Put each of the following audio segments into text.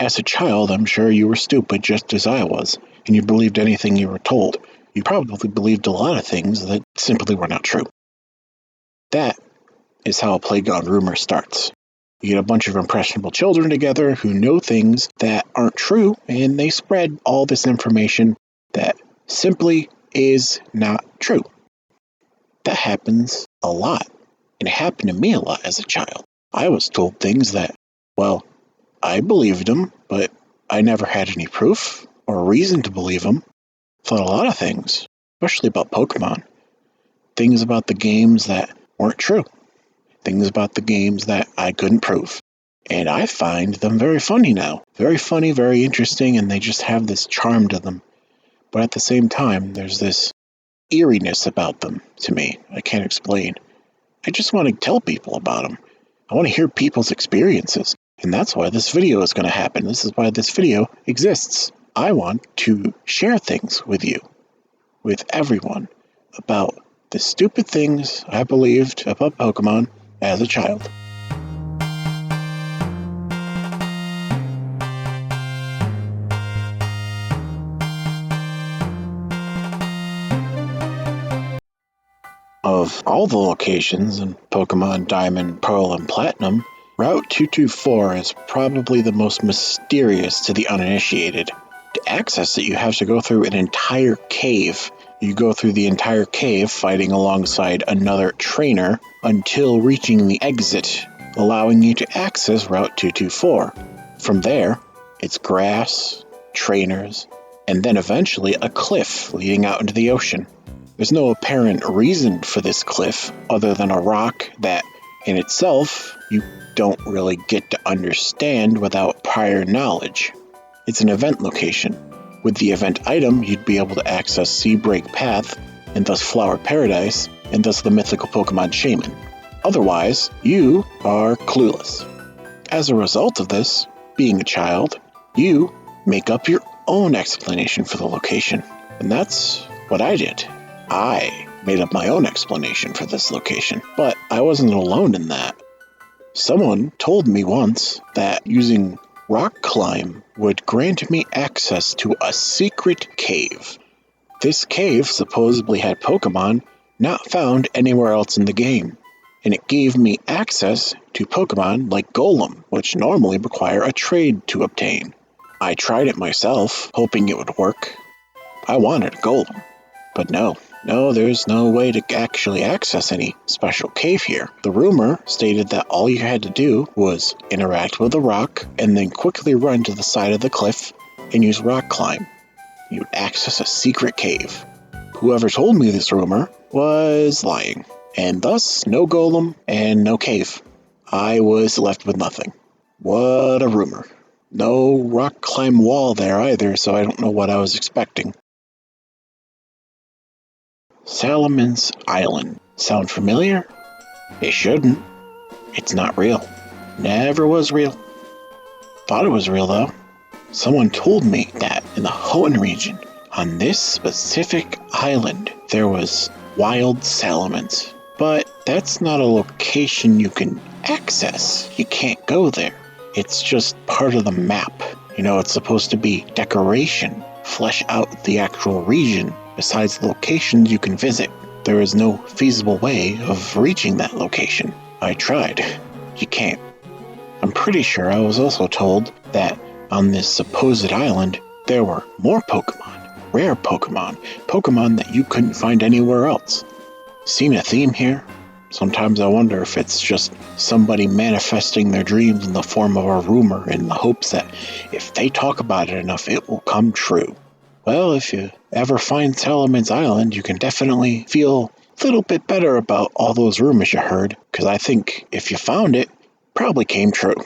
As a child, I'm sure you were stupid just as I was, and you believed anything you were told. You probably believed a lot of things that simply were not true. That is how a playground rumor starts. You get a bunch of impressionable children together who know things that aren't true, and they spread all this information that simply is not true. That happens a lot, and it happened to me a lot as a child. I was told things that, well, I believed them, but I never had any proof or reason to believe them. Thought a lot of things, especially about Pokemon. Things about the games that weren't true. Things about the games that I couldn't prove. And I find them very funny now. Very funny, very interesting, and they just have this charm to them. But at the same time, there's this eeriness about them to me. I can't explain. I just want to tell people about them. I want to hear people's experiences. And that's why this video is going to happen. This is why this video exists. I want to share things with you, with everyone, about the stupid things I believed about Pokemon as a child. Of all the locations in Pokemon Diamond, Pearl, and Platinum, Route 224 is probably the most mysterious to the uninitiated. To access it, you have to go through an entire cave. You go through the entire cave fighting alongside another trainer until reaching the exit, allowing you to access Route 224. From there, it's grass, trainers, and then eventually a cliff leading out into the ocean. There's no apparent reason for this cliff other than a rock that, in itself, you don't really get to understand without prior knowledge. It's an event location. With the event item, you'd be able to access Seabreak Path, and thus Flower Paradise, and thus the mythical Pokemon Shaman. Otherwise, you are clueless. As a result of this, being a child, you make up your own explanation for the location. And that's what I did. I made up my own explanation for this location, but I wasn't alone in that. Someone told me once that using rock climb would grant me access to a secret cave. This cave supposedly had Pokemon not found anywhere else in the game, and it gave me access to Pokemon like Golem, which normally require a trade to obtain. I tried it myself, hoping it would work. I wanted a Golem, but no, there's no way to actually access any special cave here. The rumor stated that all you had to do was interact with a rock and then quickly run to the side of the cliff and use rock climb. You would access a secret cave. Whoever told me this rumor was lying, and thus no Golem and no cave. I was left with nothing. What a rumor. No rock climb wall there either, so I don't know what I was expecting. Salamence Island. Sound familiar? It shouldn't. It's not real. Never was real. Thought it was real though. Someone told me that in the Hoenn region, on this specific island, there was wild salamence. But that's not a location you can access. You can't go there. It's just part of the map. It's supposed to be decoration. Flesh out the actual region. Besides the locations you can visit, there is no feasible way of reaching that location. I tried. You can't. I'm pretty sure I was also told that on this supposed island, there were more Pokemon, rare Pokemon, Pokemon that you couldn't find anywhere else. Seen a theme here? Sometimes I wonder if it's just somebody manifesting their dreams in the form of a rumor in the hopes that if they talk about it enough, it will come true. Well, if you ever find Salamence Island, you can definitely feel a little bit better about all those rumors you heard, because I think if you found it, probably came true.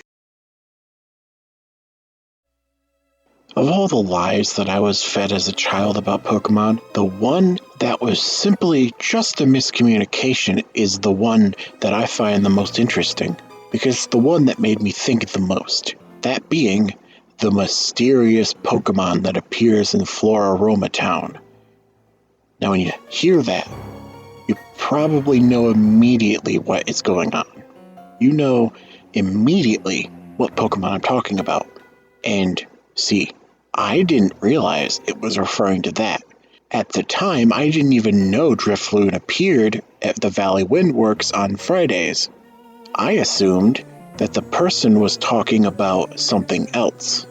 Of all the lies that I was fed as a child about Pokemon, the one that was simply just a miscommunication is the one that I find the most interesting, because it's the one that made me think the most. That being the mysterious Pokemon that appears in Flora-roma town. Now when you hear that, you probably know immediately what is going on. You know immediately what Pokemon I'm talking about. And see, I didn't realize it was referring to that. At the time, I didn't even know Drifloon appeared at the Valley Windworks on Fridays. I assumed that the person was talking about something else.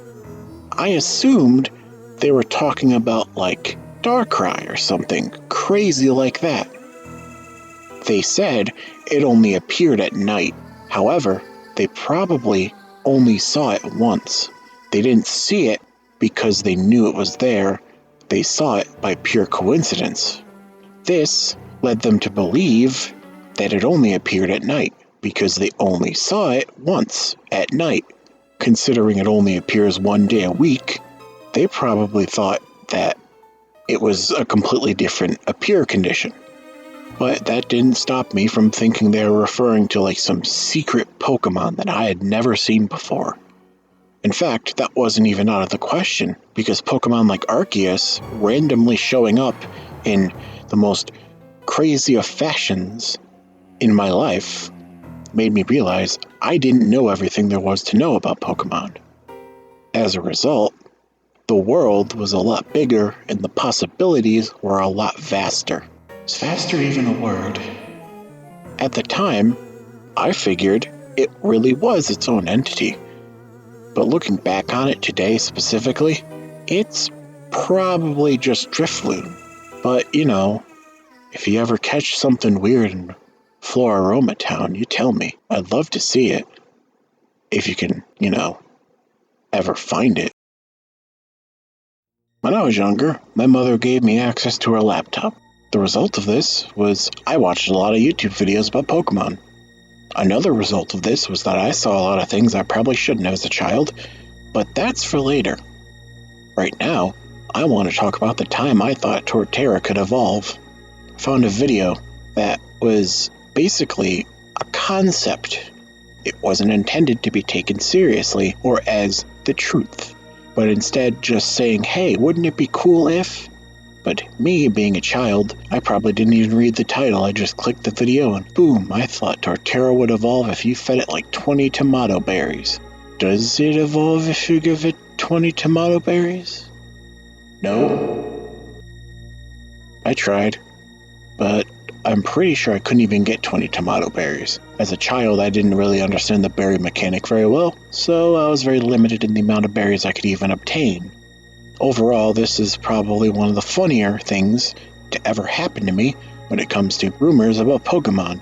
I assumed they were talking about, like, Darkrai or something crazy like that. They said it only appeared at night. However, they probably only saw it once. They didn't see it because they knew it was there. They saw it by pure coincidence. This led them to believe that it only appeared at night because they only saw it once at night. Considering it only appears one day a week, they probably thought that it was a completely different appear condition. But that didn't stop me from thinking they were referring to like some secret Pokémon that I had never seen before. In fact, that wasn't even out of the question, because Pokémon like Arceus randomly showing up in the most crazy of fashions in my life made me realize I didn't know everything there was to know about Pokémon. As a result, the world was a lot bigger and the possibilities were a lot vaster. Is faster even a word? At the time, I figured it really was its own entity. But looking back on it today specifically, it's probably just Drifloon. But, you know, if you ever catch something weird in Flora-roma town, you tell me. I'd love to see it. If you can, ever find it. When I was younger, my mother gave me access to her laptop. The result of this was I watched a lot of YouTube videos about Pokémon. Another result of this was that I saw a lot of things I probably shouldn't have as a child, but that's for later. Right now, I want to talk about the time I thought Torterra could evolve. I found a video that was basically a concept. It wasn't intended to be taken seriously or as the truth, but instead just saying, hey, wouldn't it be cool if... But me, being a child, I probably didn't even read the title. I just clicked the video and boom, I thought Torterra would evolve if you fed it like 20 tomato berries. Does it evolve if you give it 20 tomato berries? No. I tried, but I'm pretty sure I couldn't even get 20 tomato berries. As a child, I didn't really understand the berry mechanic very well, so I was very limited in the amount of berries I could even obtain. Overall, this is probably one of the funnier things to ever happen to me when it comes to rumors about Pokémon,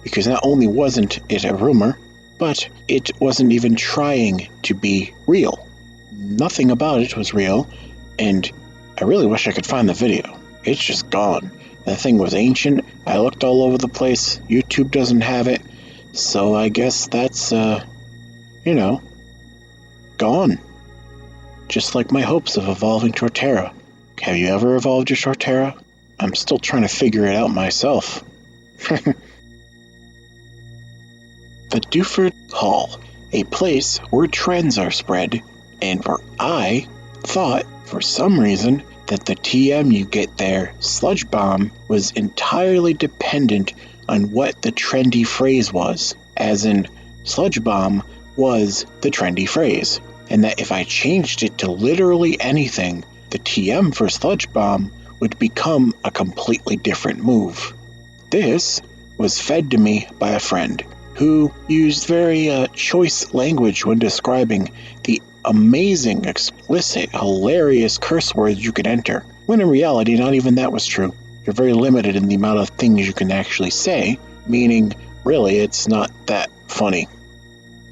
because not only wasn't it a rumor, but it wasn't even trying to be real. Nothing about it was real, and I really wish I could find the video. It's just gone. The thing was ancient, I looked all over the place, YouTube doesn't have it, so I guess that's, gone. Just like my hopes of evolving Torterra. Have you ever evolved your Torterra? I'm still trying to figure it out myself. The Duford Hall, a place where trends are spread, and where I thought, for some reason, that the TM you get there, Sludge Bomb, was entirely dependent on what the trendy phrase was, as in, Sludge Bomb was the trendy phrase. And that if I changed it to literally anything, the TM for Sludge Bomb would become a completely different move. This was fed to me by a friend who used very choice language when describing the amazing, explicit, hilarious curse words you could enter, when in reality not even that was true. You're very limited in the amount of things you can actually say, meaning really it's not that funny.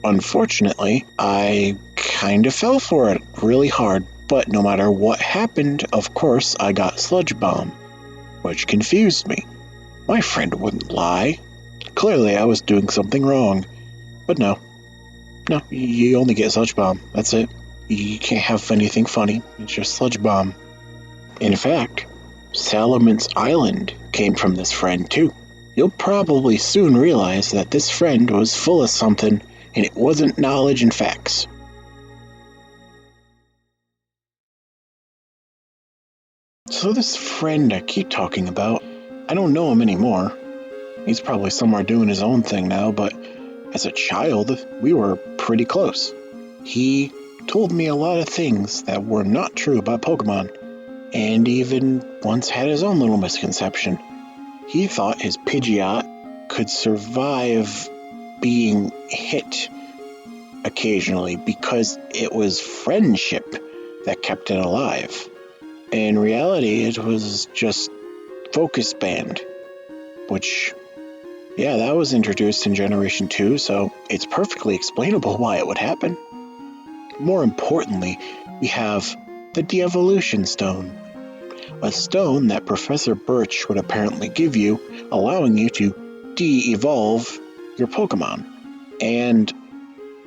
Unfortunately, I kind of fell for it really hard, but no matter what happened, of course, I got Sludge Bomb, which confused me. My friend wouldn't lie. Clearly, I was doing something wrong. But no, you only get Sludge Bomb, that's it. You can't have anything funny, it's just Sludge Bomb. In fact, Salamence Island came from this friend too. You'll probably soon realize that this friend was full of something, and it wasn't knowledge and facts. So this friend I keep talking about, I don't know him anymore. He's probably somewhere doing his own thing now, but as a child, we were pretty close. He told me a lot of things that were not true about Pokemon, and even once had his own little misconception. He thought his Pidgeot could survive being hit occasionally because it was friendship that kept it alive. In reality, it was just Focus Band, which, yeah, that was introduced in Generation 2, so it's perfectly explainable why it would happen. More importantly, we have the De-Evolution Stone, a stone that Professor Birch would apparently give you, allowing you to de-evolve your Pokemon. And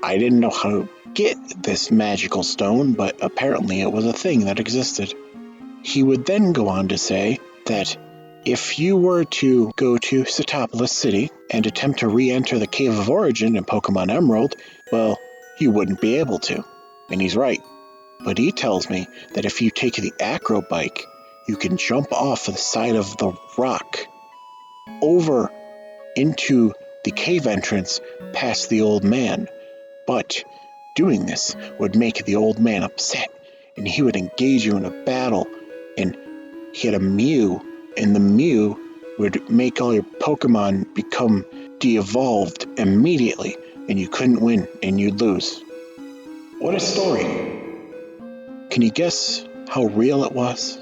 I didn't know how to get this magical stone, but apparently it was a thing that existed. He would then go on to say that if you were to go to Setopolis City and attempt to re-enter the Cave of Origin in Pokemon Emerald, well, you wouldn't be able to. And he's right. But he tells me that if you take the Acro Bike, you can jump off the side of the rock over into the cave entrance past the old man. But doing this would make the old man upset, and he would engage you in a battle, and he had a Mew, and the Mew would make all your Pokemon become de-evolved immediately, and you couldn't win, and you'd lose. What a story! Can you guess how real it was?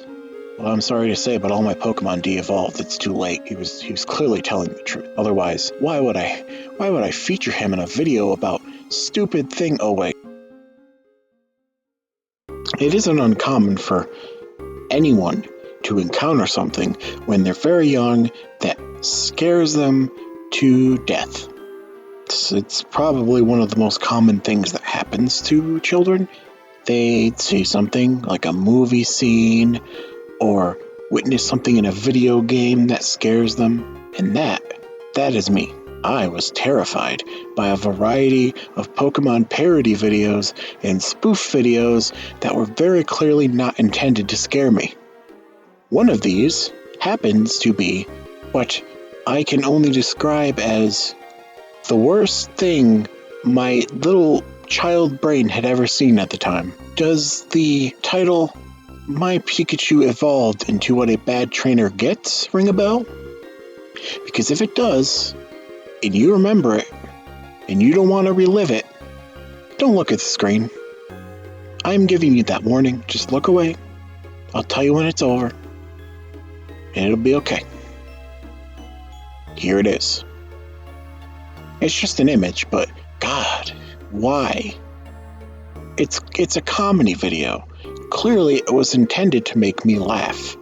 Well, I'm sorry to say, but all my Pokemon de-evolved. It's too late. He was clearly telling the truth. Otherwise, why would I feature him in a video about stupid thing? Oh wait. It isn't uncommon for anyone to encounter something when they're very young that scares them to death. It's probably one of the most common things that happens to children. They see something like a movie scene or witness something in a video game that scares them, and that is me. I was terrified by a variety of Pokemon parody videos and spoof videos that were very clearly not intended to scare me. One of these happens to be what I can only describe as the worst thing my little child brain had ever seen at the time. Does the title, "My Pikachu Evolved into What a Bad Trainer Gets," ring a bell? Because if it does, and you remember it, and you don't want to relive it, don't look at the screen. I'm giving you that warning. Just look away. I'll tell you when it's over, and it'll be okay. Here it is. It's just an image, but God, why? It's a comedy video. Clearly, it was intended to make me laugh.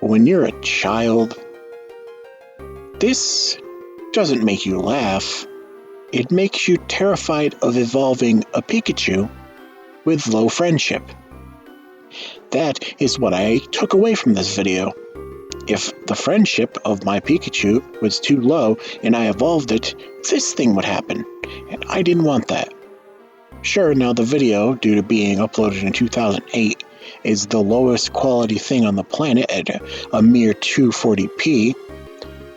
But when you're a child, this doesn't make you laugh. It makes you terrified of evolving a Pikachu with low friendship. That is what I took away from this video. If the friendship of my Pikachu was too low and I evolved it, this thing would happen, and I didn't want that. Sure, now the video, due to being uploaded in 2008, is the lowest quality thing on the planet at a mere 240p.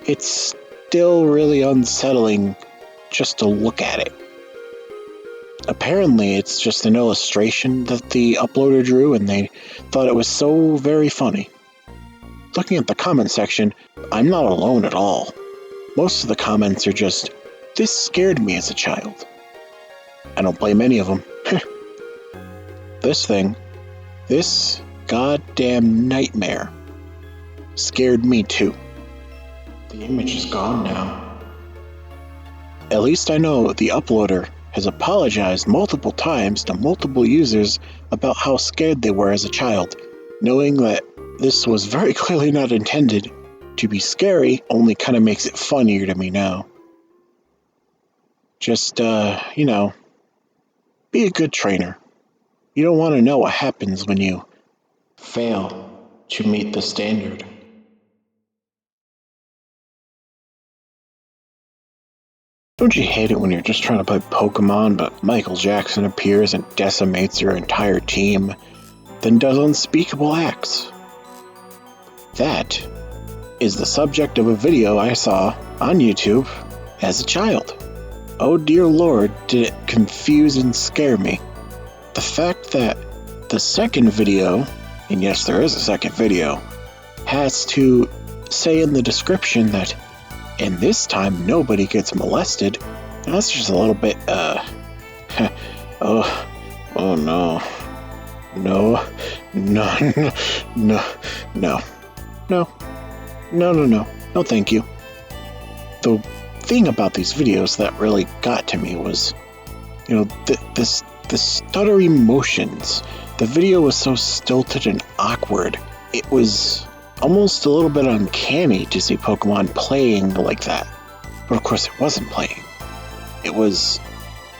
It's still really unsettling just to look at it. Apparently, it's just an illustration that the uploader drew, and they thought it was so very funny. Looking at the comment section, I'm not alone at all. Most of the comments are just, "This scared me as a child." I don't blame any of them. This goddamn nightmare, scared me too. The image is gone now. At least I know the uploader has apologized multiple times to multiple users about how scared they were as a child, knowing that this was very clearly not intended to be scary, only kind of makes it funnier to me now. Just, be a good trainer. You don't want to know what happens when you fail to meet the standard. Don't you hate it when you're just trying to play Pokemon, but Michael Jackson appears and decimates your entire team, then does unspeakable acts? That is the subject of a video I saw on YouTube as a child. Oh dear Lord, did it confuse and scare me. the fact that the second video, and yes, there is a second video, has to say in the description that, and this time nobody gets molested, that's just a little bit, oh no. No, no, thank you. The thing about these videos that really got to me was, the stuttery motions. The video was so stilted and awkward. It was almost a little bit uncanny to see Pokemon playing like that. But of course it wasn't playing. It was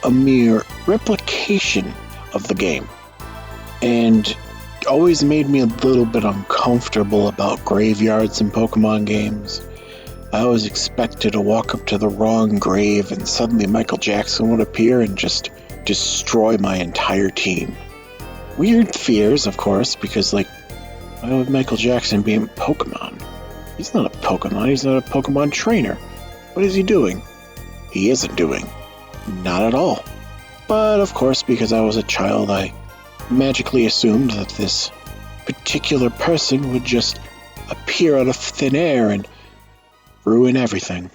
a mere replication of the game. And always made me a little bit uncomfortable about graveyards in Pokemon games. I always expected to walk up to the wrong grave and suddenly Michael Jackson would appear and just destroy my entire team. Weird fears, of course, because, why would Michael Jackson be in Pokemon? He's not a Pokemon, he's not a Pokemon trainer. What is he doing? He isn't doing. Not at all. But, of course, because I was a child, I magically assumed that this particular person would just appear out of thin air and ruin everything.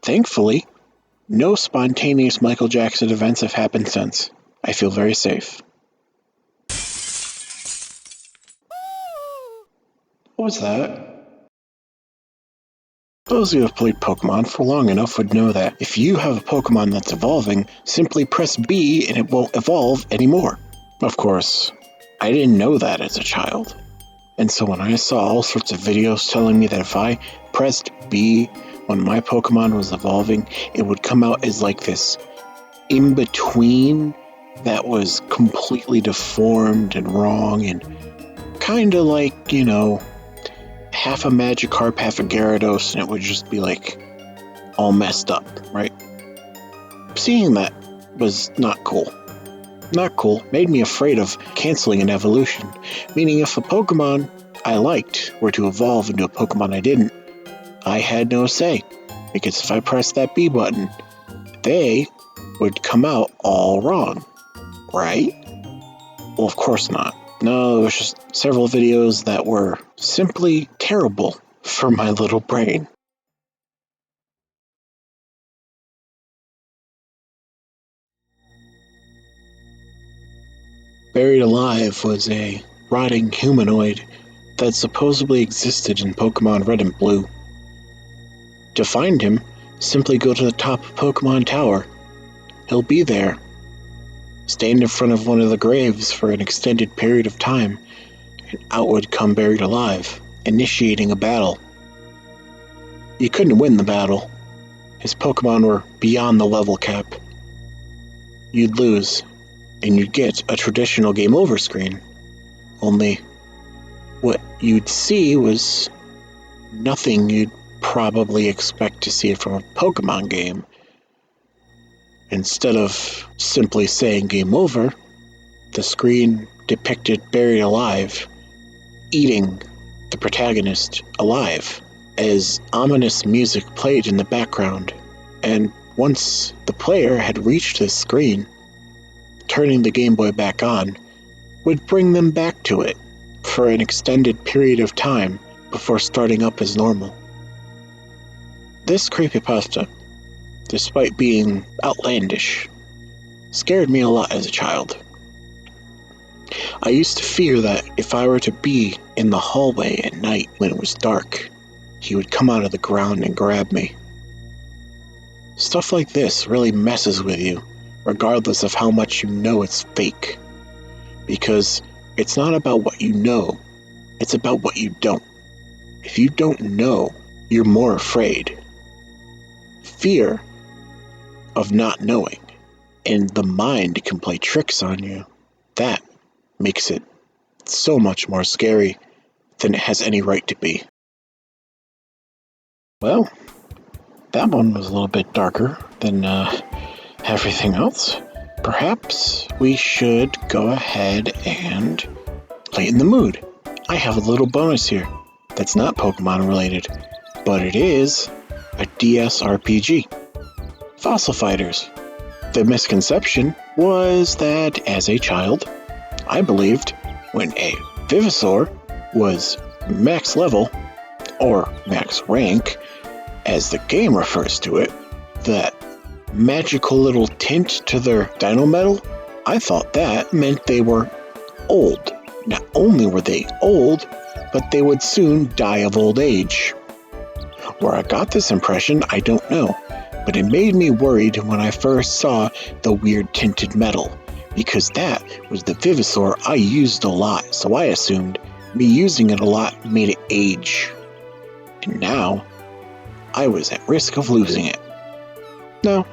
Thankfully, no spontaneous Michael Jackson events have happened since. I feel very safe. What was that? Those who have played Pokemon for long enough would know that if you have a Pokemon that's evolving, simply press B and it won't evolve anymore. Of course, I didn't know that as a child. And so when I saw all sorts of videos telling me that if I pressed B when my Pokemon was evolving, it would come out as this in-between that was completely deformed and wrong and kind of half a Magikarp, half a Gyarados, and it would just be all messed up, right? Seeing that was not cool. Not cool. Made me afraid of canceling an evolution. Meaning if a Pokemon I liked were to evolve into a Pokemon I didn't, I had no say. Because if I pressed that B button, they would come out all wrong. Right? Well, of course not. No, it was just several videos that were simply terrible for my little brain. Buried Alive was a rotting humanoid that supposedly existed in Pokemon Red and Blue. To find him, simply go to the top of Pokemon Tower. He'll be there. Stand in front of one of the graves for an extended period of time, and out would come Buried Alive, initiating a battle. You couldn't win the battle. His Pokemon were beyond the level cap. You'd lose, and you'd get a traditional game over screen. Only, what you'd see was nothing you'd probably expect to see from a Pokemon game. Instead of simply saying game over, the screen depicted Buried Alive, eating the protagonist alive, as ominous music played in the background. And once the player had reached this screen, turning the Game Boy back on would bring them back to it for an extended period of time before starting up as normal. This creepypasta, despite being outlandish, scared me a lot as a child. I used to fear that if I were to be in the hallway at night when it was dark, he would come out of the ground and grab me. Stuff like this really messes with you, regardless of how much you know it's fake. Because it's not about what you know, it's about what you don't. If you don't know, you're more afraid. Fear of not knowing, and the mind can play tricks on you. That makes it so much more scary than it has any right to be. Well, that one was a little bit darker than everything else. Perhaps we should go ahead and lighten the mood. I have a little bonus here that's not Pokemon related, but it is a DS RPG. Fossil Fighters. The misconception was that as a child, I believed when a Venusaur was max level, or max rank, as the game refers to it, that magical little tint to their dino metal, I thought that meant they were old. Not only were they old, but they would soon die of old age. Where I got this impression, I don't know, but it made me worried when I first saw the weird tinted metal, because that was the Venusaur I used a lot, so I assumed me using it a lot made it age. And now, I was at risk of losing it. I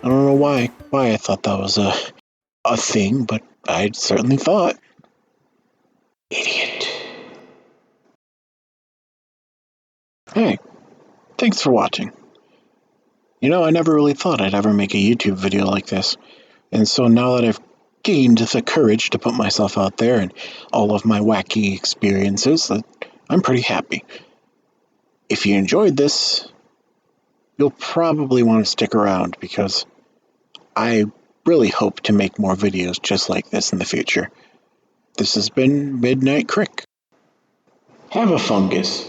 don't know why I thought that was a thing, but I certainly thought. Idiot. Hey, thanks for watching. I never really thought I'd ever make a YouTube video like this, and so now that I've gained the courage to put myself out there and all of my wacky experiences, I'm pretty happy. If you enjoyed this, you'll probably want to stick around because I really hope to make more videos just like this in the future. This has been Midnight Crick. Have a fungus.